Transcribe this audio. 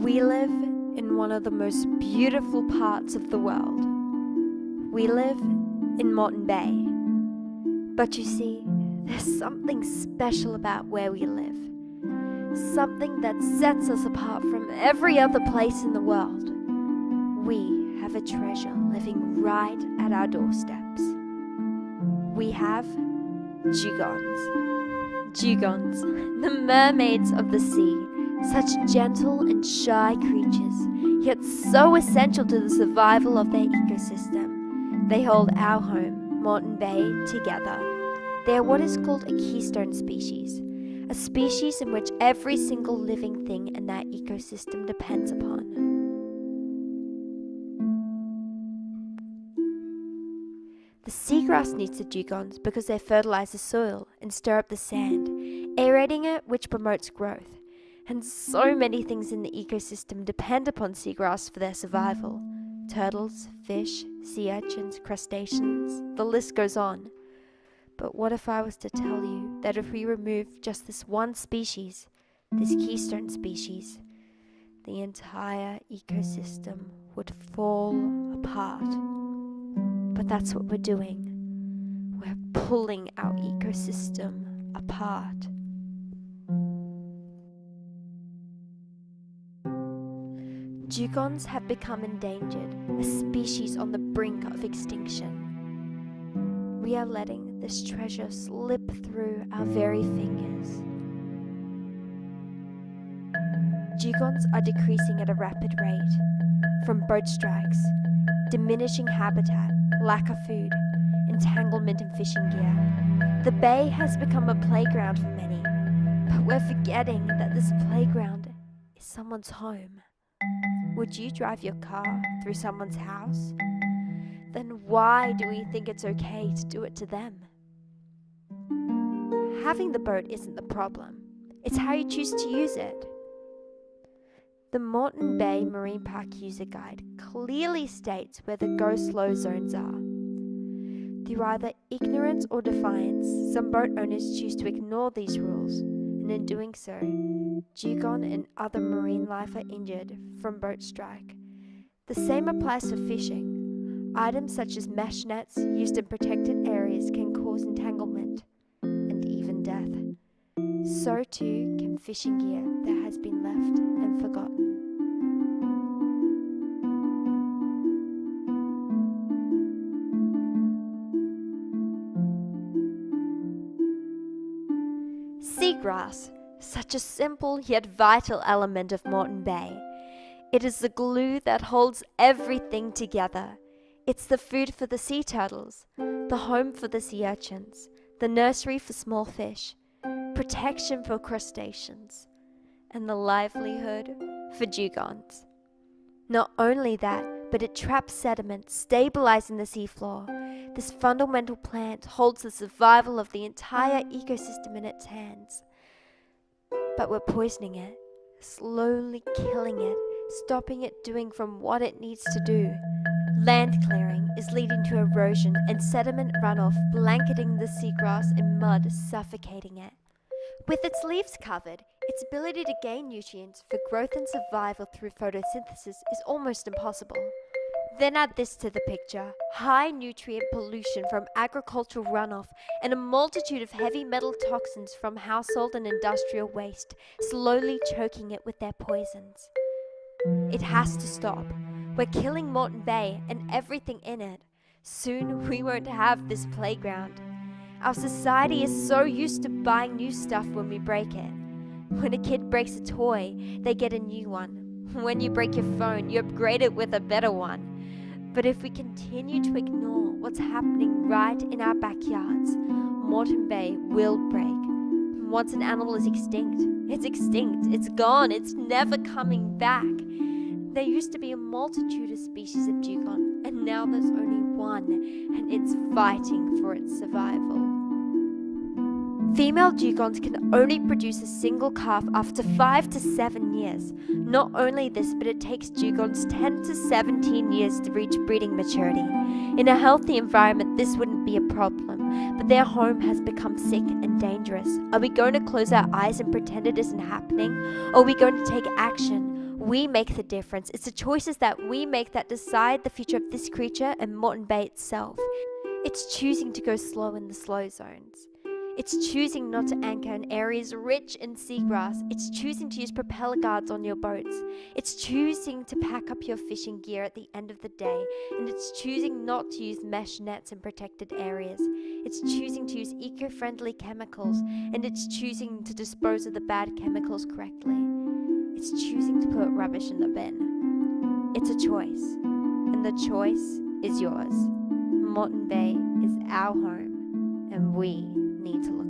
We live in one of the most beautiful parts of the world. We live in Moreton Bay. But you see, there's something special about where we live. Something that sets us apart from every other place in the world. We have a treasure living right at our doorsteps. We have dugongs. Dugongs, the mermaids of the sea. Such gentle and shy creatures, yet so essential to the survival of their ecosystem. They hold our home, Moreton Bay, together. They are what is called a keystone species, a species in which every single living thing in that ecosystem depends upon. The seagrass needs the dugongs because they fertilize the soil and stir up the sand, aerating it, which promotes growth. And so many things in the ecosystem depend upon seagrass for their survival. Turtles, fish, sea urchins, crustaceans, the list goes on. But what if I was to tell you that if we remove just this one species, this keystone species, the entire ecosystem would fall apart? But that's what we're doing. We're pulling our ecosystem apart. Dugongs have become endangered, a species on the brink of extinction. We are letting this treasure slip through our very fingers. Dugongs are decreasing at a rapid rate, from boat strikes, diminishing habitat, lack of food, entanglement in fishing gear. The bay has become a playground for many, but we're forgetting that this playground is someone's home. Would you drive your car through someone's house? Then why do we think it's okay to do it to them? Having the boat isn't the problem. It's how you choose to use it. The Moreton Bay Marine Park User Guide clearly states where the go slow zones are. Through either ignorance or defiance, some boat owners choose to ignore these rules, and in doing so, dugong and other marine life are injured from boat strike. The same applies for fishing. Items such as mesh nets used in protected areas can cause entanglement and even death. So too can fishing gear that has been left and forgotten. Seagrass, such a simple yet vital element of Moreton Bay. It is the glue that holds everything together. It's the food for the sea turtles, the home for the sea urchins, the nursery for small fish, protection for crustaceans, and the livelihood for dugongs. Not only that, but it traps sediment, stabilizing the seafloor. This fundamental plant holds the survival of the entire ecosystem in its hands. But we're poisoning it, slowly killing it, stopping it doing from what it needs to do. Land clearing is leading to erosion and sediment runoff, blanketing the seagrass in mud, suffocating it. With its leaves covered, its ability to gain nutrients for growth and survival through photosynthesis is almost impossible. Then add this to the picture: high nutrient pollution from agricultural runoff and a multitude of heavy metal toxins from household and industrial waste, slowly choking it with their poisons. It has to stop. We're killing Moreton Bay and everything in it. Soon we won't have this playground. Our society is so used to buying new stuff when we break it. When a kid breaks a toy, they get a new one. When you break your phone, you upgrade it with a better one. But if we continue to ignore what's happening right in our backyards, Moreton Bay will break. Once an animal is extinct, it's gone, it's never coming back. There used to be a multitude of species of dugong, and now there's only one, and it's fighting for its survival. Female dugongs can only produce a single calf after 5 to 7 years. Not only this, but it takes dugongs 10 to 17 years to reach breeding maturity. In a healthy environment, this wouldn't be a problem, but their home has become sick and dangerous. Are we going to close our eyes and pretend it isn't happening? Or are we going to take action? We make the difference. It's the choices that we make that decide the future of this creature and Moreton Bay itself. It's choosing to go slow in the slow zones. It's choosing not to anchor in areas rich in seagrass. It's choosing to use propeller guards on your boats. It's choosing to pack up your fishing gear at the end of the day. And it's choosing not to use mesh nets in protected areas. It's choosing to use eco-friendly chemicals. And it's choosing to dispose of the bad chemicals correctly. It's choosing to put rubbish in the bin. It's a choice. And the choice is yours. Moreton Bay is our home. And we need to look